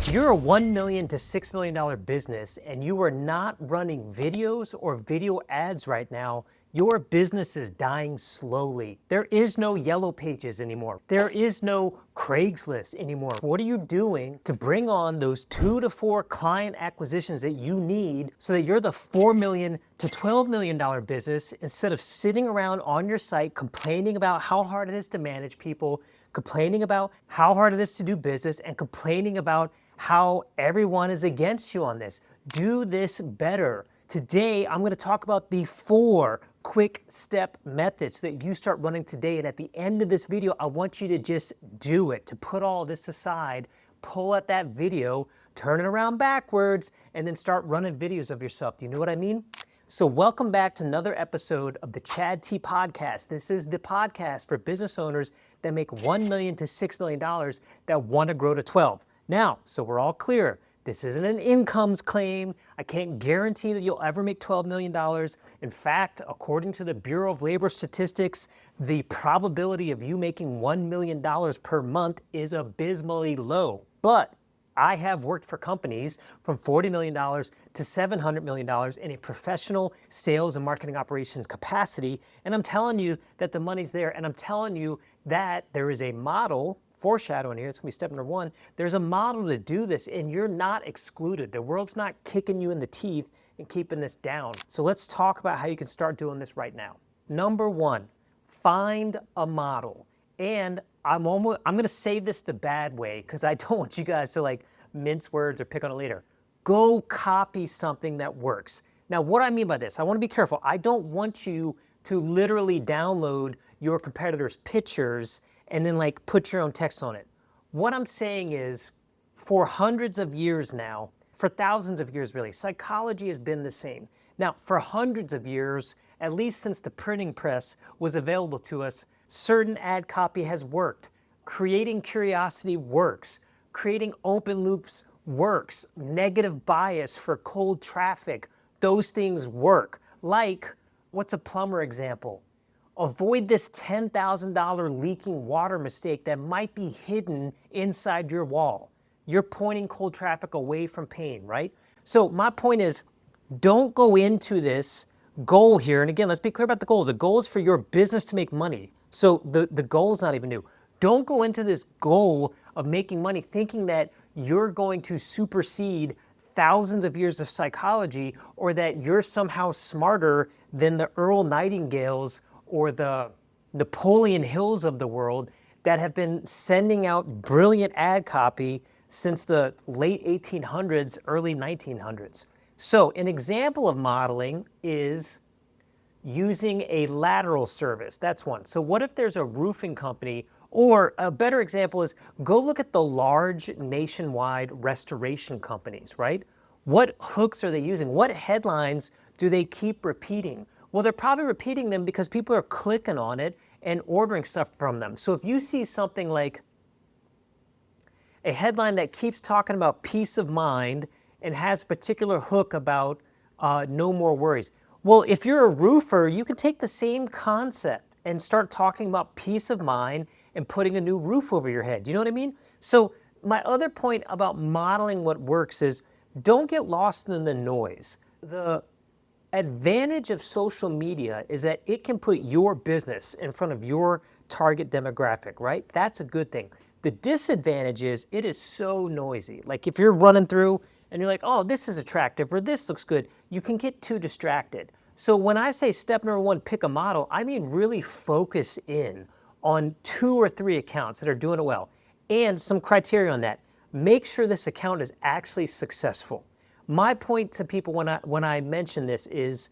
If you're a $1 million to $6 million business and you are not running videos or video ads right now, your business is dying slowly. There is no Yellow Pages anymore. There is no Craigslist anymore. What are you doing to bring on those 2 to 4 client acquisitions that you need so that you're the $4 million to $12 million business instead of sitting around on your site complaining about how hard it is to manage people, complaining about how hard it is to do business, and complaining about how everyone is against you on this? Do this better. Today, I'm going to talk about the 4 quick step methods that you start running today. And at the end of this video, I want you to just do it, to put all this aside, pull out that video, turn it around backwards, and then start running videos of yourself. Do you know what I mean? So welcome back to another episode of the Chad T Podcast. This is the podcast for business owners that make $1 million to $6 million that want to grow to 12. Now, so we're all clear, this isn't an incomes claim. I can't guarantee that you'll ever make $12 million. In fact, according to the Bureau of Labor Statistics, the probability of you making $1 million per month is abysmally low. But I have worked for companies from $40 million to $700 million in a professional sales and marketing operations capacity. And I'm telling you that the money's there. And I'm telling you that there is a model, foreshadowing here, it's gonna be step number 1. There's a model to do this and you're not excluded. The world's not kicking you in the teeth and keeping this down. So let's talk about how you can start doing this right now. Number 1, find a model. And I'm going to say this the bad way because I don't want you guys to like mince words or pick on it later. Go copy something that works. Now, what I mean by this, I want to be careful. I don't want you to literally download your competitors' pictures and then like put your own text on it. What I'm saying is, for hundreds of years now, for thousands of years really, psychology has been the same. Now, for hundreds of years, at least since the printing press was available to us, certain ad copy has worked. Creating curiosity works. Creating open loops works. Negative bias for cold traffic, those things work. Like, what's a plumber example? Avoid this $10,000 leaking water mistake that might be hidden inside your wall. You're pointing cold traffic away from pain, right? So my point is, don't go into this goal here. And again, let's be clear about the goal. The goal is for your business to make money. So the goal is not even new. Don't go into this goal of making money thinking that you're going to supersede thousands of years of psychology or that you're somehow smarter than the Earl Nightingales or the Napoleon Hills of the world that have been sending out brilliant ad copy since the late 1800s, early 1900s. So an example of modeling is using a lateral service. That's one. So what if there's a roofing company, or a better example is go look at the large nationwide restoration companies, right? What hooks are they using? What headlines do they keep repeating? Well, they're probably repeating them because people are clicking on it and ordering stuff from them. So if you see something like a headline that keeps talking about peace of mind and has a particular hook about no more worries. Well, if you're a roofer, you can take the same concept and start talking about peace of mind and putting a new roof over your head. You know what I mean? So my other point about modeling what works is don't get lost in the noise. The advantage of social media is that it can put your business in front of your target demographic, right? That's a good thing. The disadvantage is it is so noisy. Like if you're running through and you're like, oh, this is attractive or this looks good, you can get too distracted. So when I say step number 1, pick a model, I mean really focus in on 2 or 3 accounts that are doing it well. And some criteria on that. Make sure this account is actually successful. My point to people when I mention this is,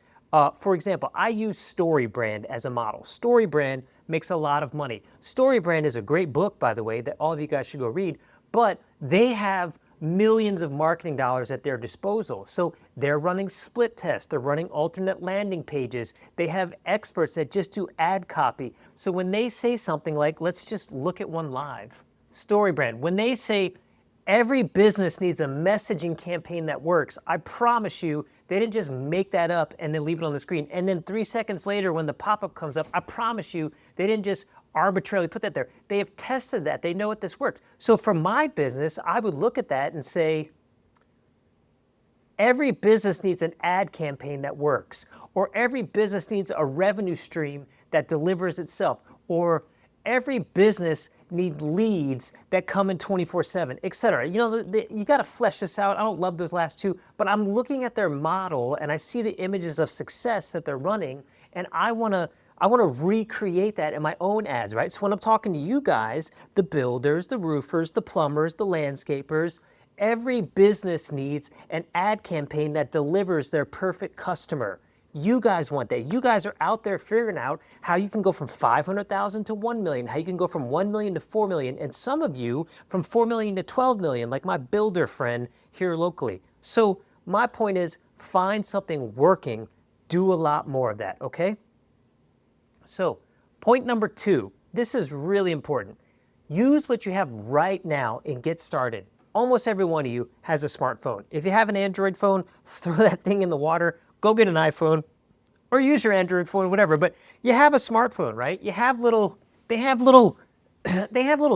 for example, I use StoryBrand as a model. StoryBrand makes a lot of money. StoryBrand is a great book, by the way, that all of you guys should go read, but they have millions of marketing dollars at their disposal. So they're running split tests, they're running alternate landing pages, they have experts that just do ad copy. So when they say something like, let's just look at one live, StoryBrand, when they say, every business needs a messaging campaign that works, I promise you, they didn't just make that up and then leave it on the screen. And then 3 seconds later, when the pop-up comes up, I promise you, they didn't just arbitrarily put that there. They have tested that. They know what this works. So for my business, I would look at that and say, every business needs an ad campaign that works, or every business needs a revenue stream that delivers itself, or every business needs leads that come in 24/7, etc. You know, you got to flesh this out. I don't love those last two, but I'm looking at their model and I see the images of success that they're running, and I want to recreate that in my own ads, right? So when I'm talking to you guys, the builders, the roofers, the plumbers, the landscapers, every business needs an ad campaign that delivers their perfect customer. You guys want that. You guys are out there figuring out how you can go from 500,000 to 1 million, how you can go from 1 million to 4 million, and some of you from 4 million to 12 million, like my builder friend here locally. So my point is, find something working, do a lot more of that, okay? So point number 2, this is really important. Use what you have right now and get started. Almost every one of you has a smartphone. If you have an Android phone, throw that thing in the water, go get an iPhone, or use your Android phone, whatever. But you have a smartphone, right? You have they have little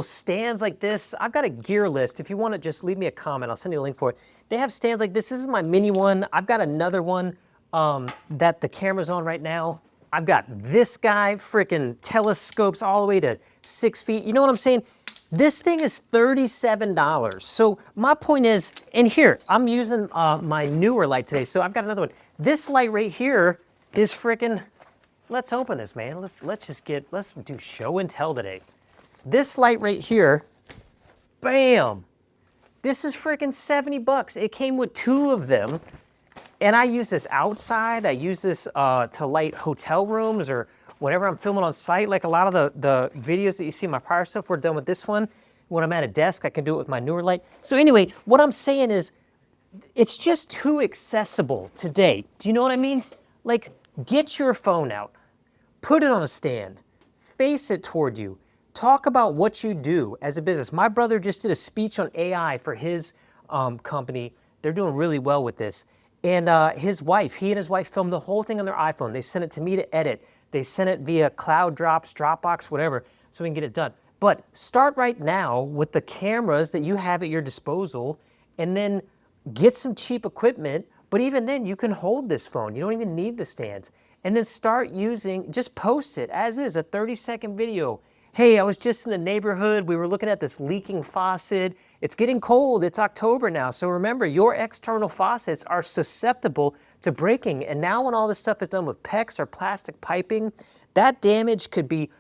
stands like this. I've got a gear list. If you want to just leave me a comment, I'll send you a link for it. They have stands like this. This is my mini one. I've got another one that the camera's on right now. I've got this guy, freaking telescopes all the way to 6 feet. You know what I'm saying? This thing is $37. So my point is, and here, I'm using my newer light today. So I've got another one. This light right here is freaking, let's open this, man. Let's do show and tell today. This light right here, bam. This is freaking $70. It came with 2 of them. And I use this outside. I use this to light hotel rooms or whenever I'm filming on site. Like a lot of the videos that you see in my prior stuff, we're done with this one. When I'm at a desk, I can do it with my newer light. So anyway, what I'm saying is, it's just too accessible today. Do you know what I mean? Like, get your phone out, put it on a stand, face it toward you, talk about what you do as a business. My brother just did a speech on AI for his company. They're doing really well with this. And he and his wife filmed the whole thing on their iPhone. They sent it to me to edit. They sent it via Cloud Drops, Dropbox, whatever, so we can get it done. But start right now with the cameras that you have at your disposal, and then get some cheap equipment. But even then, you can hold this phone. You don't even need the stands. And then start using, just post it as is, a 30-second video. Hey, I was just in the neighborhood. We were looking at this leaking faucet. It's getting cold. It's October now. So remember, your external faucets are susceptible to breaking. And now when all this stuff is done with PEX or plastic piping, that damage could be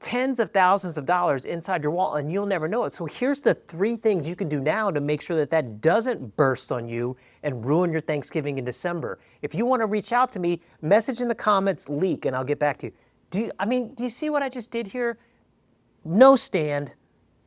tens of thousands of dollars inside your wall, and you'll never know it. So here's the 3 things you can do now to make sure that that doesn't burst on you and ruin your Thanksgiving in December. If you want to reach out to me, message in the comments, leak, and I'll get back to you. Do you see what I just did here? No stand,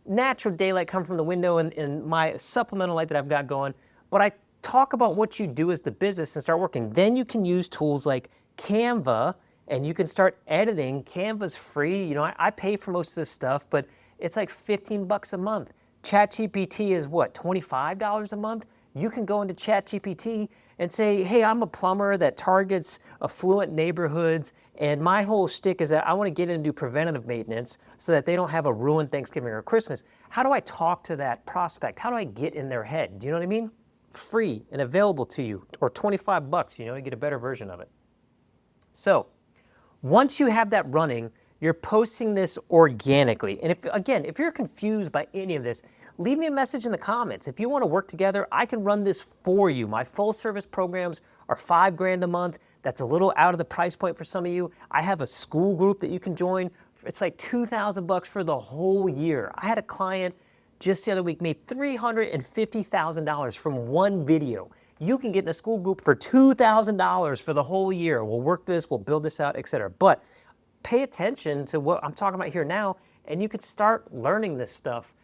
natural daylight coming from the window and my supplemental light that I've got going, but I talk about what you do as the business and start working. Then you can use tools like Canva, and you can start editing. Canva's free. You know, I pay for most of this stuff, but it's like $15 a month. ChatGPT is what, $25 a month? You can go into ChatGPT and say, hey, I'm a plumber that targets affluent neighborhoods, and my whole shtick is that I want to get in and do preventative maintenance so that they don't have a ruined Thanksgiving or Christmas. How do I talk to that prospect? How do I get in their head? Do you know what I mean? Free and available to you, or $25, you know, you get a better version of it. So once you have that running, you're posting this organically. And if you're confused by any of this, leave me a message in the comments. If you want to work together, I can run this for you. My full service programs are $5,000 a month. That's a little out of the price point for some of you. I have a school group that you can join. It's like $2,000 for the whole year. I had a client just the other week made $350,000 from one video. You can get in a school group for $2,000 for the whole year. We'll work this, we'll build this out, etc. But pay attention to what I'm talking about here now, and you could start learning this stuff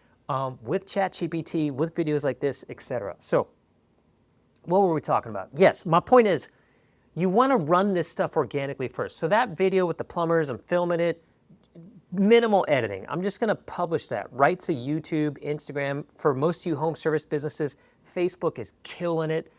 with ChatGPT, with videos like this, etc. So what were we talking about? Yes, my point is, you want to run this stuff organically first. So that video with the plumbers, I'm filming it, minimal editing. I'm just going to publish that right to YouTube, Instagram. For most of you home service businesses, Facebook is killing it.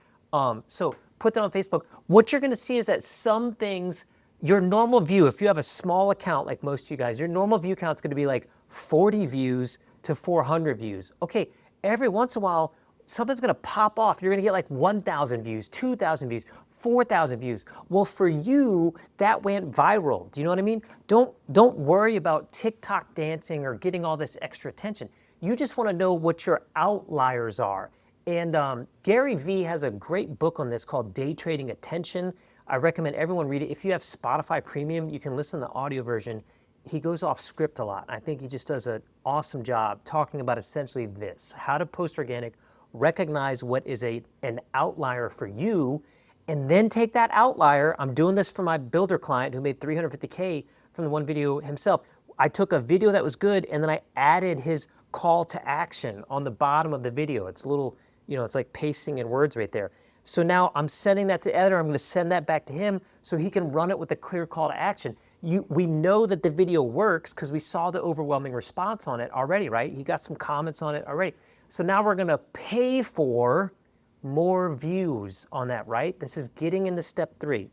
So put that on Facebook. What you're going to see is that some things your normal view, if you have a small account like most of you guys, your normal view count is going to be like 40 views to 400 views. Okay, every once in a while, something's going to pop off. You're going to get like 1,000 views, 2,000 views, 4,000 views. Well, for you, that went viral. Do you know what I mean? Don't worry about TikTok dancing or getting all this extra attention. You just want to know what your outliers are. And Gary Vee has a great book on this called Day Trading Attention. I recommend everyone read it. If you have Spotify Premium, you can listen to the audio version. He goes off script a lot. I think he just does an awesome job talking about essentially this, how to post organic, recognize what is an outlier for you, and then take that outlier. I'm doing this for my builder client who made $350K from the one video himself. I took a video that was good and then I added his call to action on the bottom of the video. It's a little, it's like pacing in words right there. So now I'm sending that to the editor. I'm going to send that back to him so he can run it with a clear call to action. We know that the video works because we saw the overwhelming response on it already, right? He got some comments on it already. So now we're going to pay for more views on that, right? This is getting into step 3.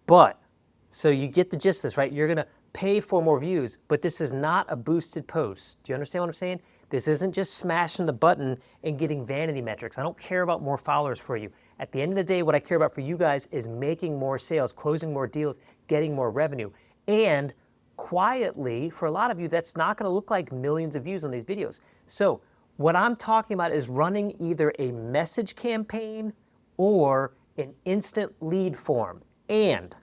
But, so you get the gist of this, right? You're going to pay for more views, but this is not a boosted post. Do you understand what I'm saying? This isn't just smashing the button and getting vanity metrics. I don't care about more followers for you. At the end of the day, what I care about for you guys is making more sales, closing more deals, getting more revenue. And quietly, for a lot of you, that's not going to look like millions of views on these videos. So what I'm talking about is running either a message campaign or an instant lead form. And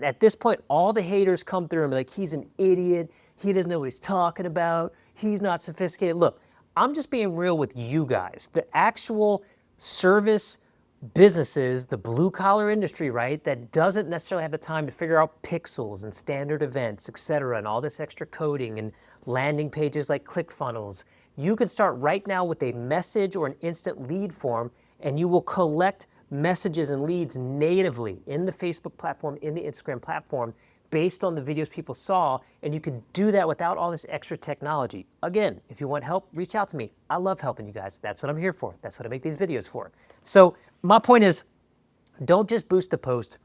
at this point, all the haters come through and be like, he's an idiot. He doesn't know what he's talking about. He's not sophisticated. Look, I'm just being real with you guys. The actual service businesses, the blue collar industry, right, that doesn't necessarily have the time to figure out pixels and standard events, etc., and all this extra coding and landing pages like ClickFunnels. You can start right now with a message or an instant lead form, and you will collect messages and leads natively in the Facebook platform, in the Instagram platform, based on the videos people saw, and you can do that without all this extra technology. Again, if you want help, reach out to me. I love helping you guys. That's what I'm here for. That's what I make these videos for. So my point is, don't just boost the post.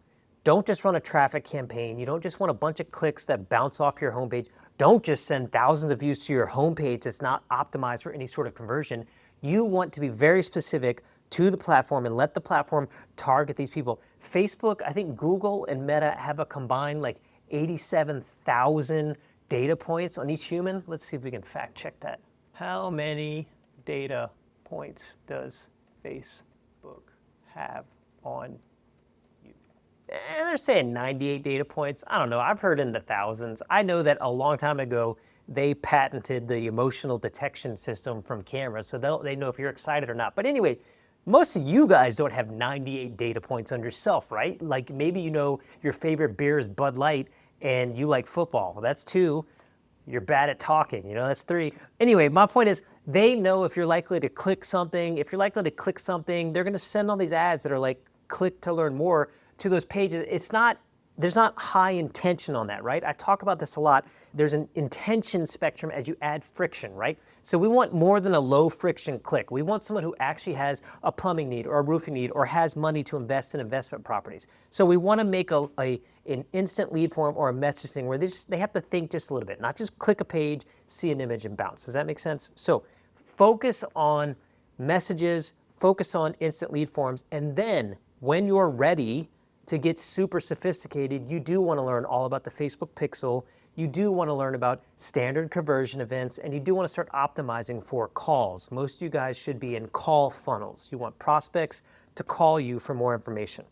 Don't just run a traffic campaign. You don't just want a bunch of clicks that bounce off your homepage. Don't just send thousands of views to your homepage that's not optimized for any sort of conversion. You want to be very specific to the platform and let the platform target these people. Facebook, I think Google and Meta have a combined like 87,000 data points on each human. Let's see if we can fact check that. How many data points does Facebook have on you? And they're saying 98 data points. I don't know. I've heard in the thousands. I know that a long time ago, they patented the emotional detection system from cameras, so they know if you're excited or not. But anyway, most of you guys don't have 98 data points on yourself, right? Like maybe you know your favorite beer is Bud Light and you like football. Well, that's 2. You're bad at talking, that's 3. Anyway, my point is they know if you're likely to click something. If you're likely to click something, they're going to send all these ads that are like click to learn more to those pages. There's not high intention on that, right? I talk about this a lot. There's an intention spectrum as you add friction, right? So we want more than a low friction click. We want someone who actually has a plumbing need or a roofing need or has money to invest in investment properties. So we want to make an instant lead form or a message thing where they have to think just a little bit, not just click a page, see an image and bounce. Does that make sense? So focus on messages, focus on instant lead forms, and then when you're ready to get super sophisticated, you do want to learn all about the Facebook pixel. You do want to learn about standard conversion events, and you do want to start optimizing for calls. Most of you guys should be in call funnels. You want prospects to call you for more information.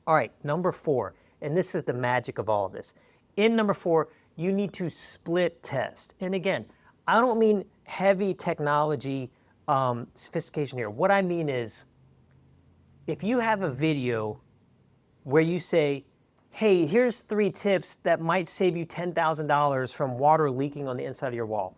All right, number 4, and this is the magic of all of this. In number 4, you need to split test. And again, I don't mean heavy technology sophistication here. What I mean is, if you have a video where you say, hey, here's 3 tips that might save you $10,000 from water leaking on the inside of your wall.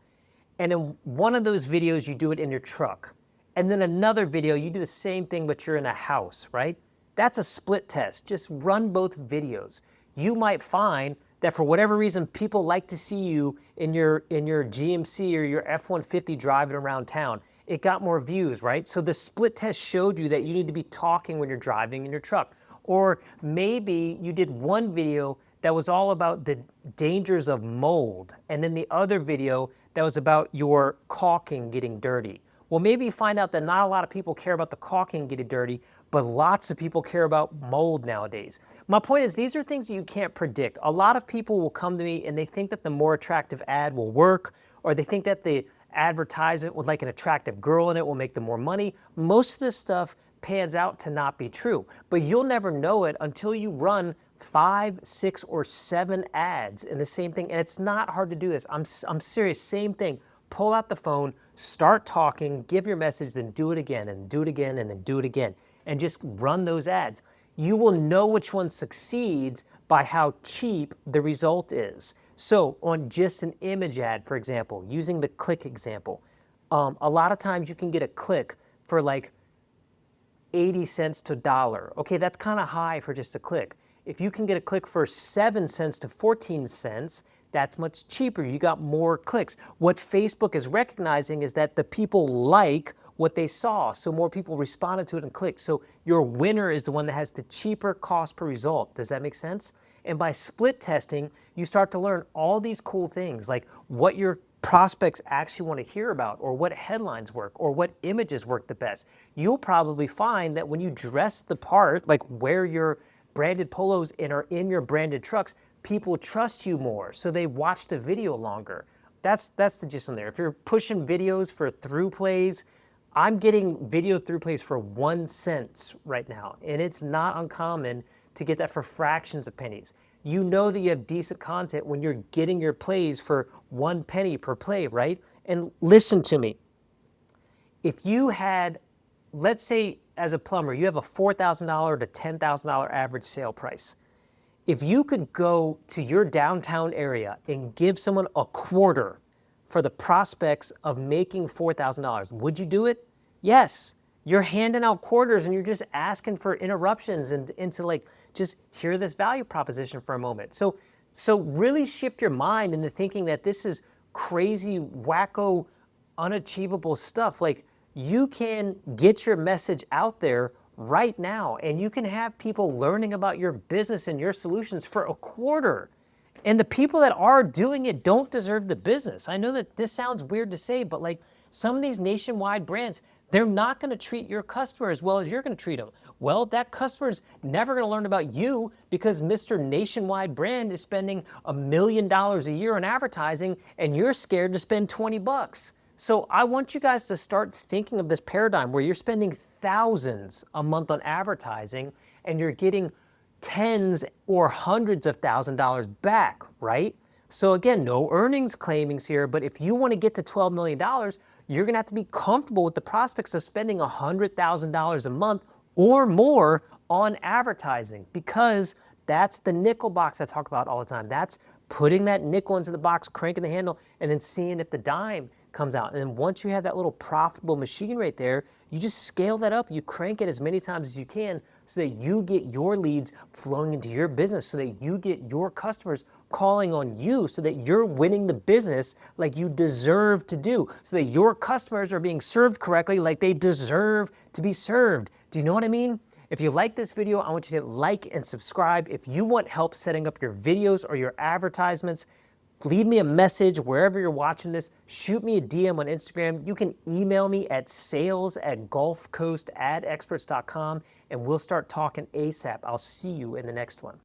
And in one of those videos, you do it in your truck. And then another video, you do the same thing, but you're in a house, right? That's a split test. Just run both videos. You might find that for whatever reason, people like to see you in your GMC or your F-150 driving around town. It got more views, right? So the split test showed you that you need to be talking when you're driving in your truck. Or maybe you did one video that was all about the dangers of mold, and then the other video that was about your caulking getting dirty. Well, maybe you find out that not a lot of people care about the caulking getting dirty, but lots of people care about mold nowadays. My point is, these are things that you can't predict. A lot of people will come to me and they think that the more attractive ad will work, or they think that the advertisement with like an attractive girl in it will make them more money. Most of this stuff pans out to not be true, but you'll never know it until you run 5, 6, or 7 ads in the same thing. And it's not hard to do this. I'm serious, same thing. Pull out the phone, start talking, give your message, then do it again, and do it again, and then do it again, and just run those ads. You will know which one succeeds by how cheap the result is. So on just an image ad, for example, using the click example, a lot of times you can get a click for like 80 cents to $1. Okay, that's kind of high for just a click. If you can get a click for 7 cents to 14 cents, that's much cheaper. You got more clicks. What Facebook is recognizing is that the people like what they saw, so more people responded to it and clicked. So your winner is the one that has the cheaper cost per result. Does that make sense? And by split testing, you start to learn all these cool things, like what your prospects actually want to hear about, or what headlines work, or what images work the best. You'll probably find that when you dress the part, like wear your branded polos and are in your branded trucks, people trust you more, so they watch the video longer. That's the gist in there. If you're pushing videos for through plays, I'm getting video through plays for 1 cent right now, and it's not uncommon to get that for fractions of pennies. You know that you have decent content when you're getting your plays for 1 penny per play, right? And listen to me. If you had, let's say as a plumber, you have a $4,000 to $10,000 average sale price. If you could go to your downtown area and give someone a quarter for the prospects of making $4,000, would you do it? Yes. You're handing out quarters and you're just asking for interruptions and to like, just hear this value proposition for a moment. So really shift your mind into thinking that this is crazy, wacko, unachievable stuff. Like, you can get your message out there right now, and you can have people learning about your business and your solutions for a quarter. And the people that are doing it don't deserve the business. I know that this sounds weird to say, but like some of these nationwide brands, they're not going to treat your customer as well as you're going to treat them. Well, that customer's never going to learn about you because Mr. Nationwide Brand is spending $1 million a year on advertising, and you're scared to spend 20 bucks. So I want you guys to start thinking of this paradigm where you're spending thousands a month on advertising and you're getting tens or hundreds of $1,000s back, right? So again, no earnings claimings here, but if you want to get to $12 million, you're going to have to be comfortable with the prospects of spending $100,000 a month or more on advertising, because that's the nickel box I talk about all the time. That's putting that nickel into the box, cranking the handle, and then seeing if the dime comes out. And then once you have that little profitable machine right there, you just scale that up. You crank it as many times as you can so that you get your leads flowing into your business, so that you get your customers calling on you, so that you're winning the business like you deserve to do, so that your customers are being served correctly like they deserve to be served. Do you know what I mean? If you like this video, I want you to like and subscribe. If you want help setting up your videos or your advertisements, leave me a message wherever you're watching this. Shoot me a DM on Instagram. You can email me at sales@gulfcoastadexperts.com, and we'll start talking ASAP. I'll see you in the next one.